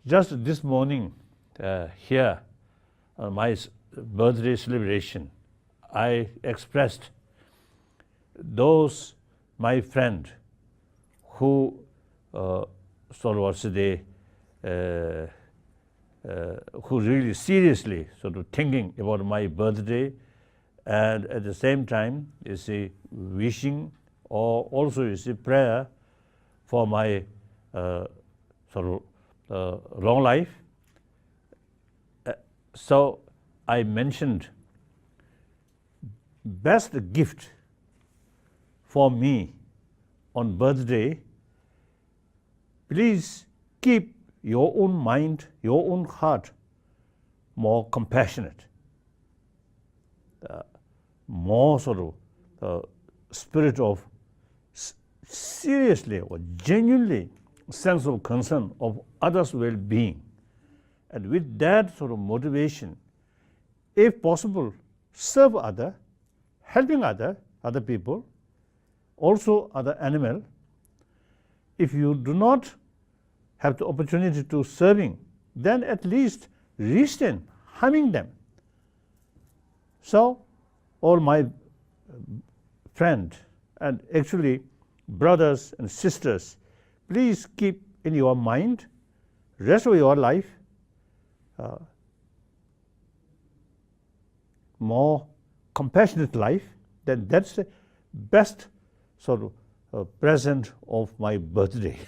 Just this morning, here, on my birthday celebration, I expressed those my friend who sort of who really seriously sort of thinking about my birthday, and at the same time wishing or also prayer for my long life. So I mentioned best gift for me on birthday, please keep your own mind, your own heart more compassionate, more spirit of seriously or genuinely sense of concern of others' well-being. And with that sort of motivation, if possible, serve other, helping other people, also other animal. If you do not have the opportunity to serving, then at least restrain harming them. So all my friend and actually brothers and sisters, please keep in your mind, rest of your life, more compassionate life, then that's the best present of my birthday.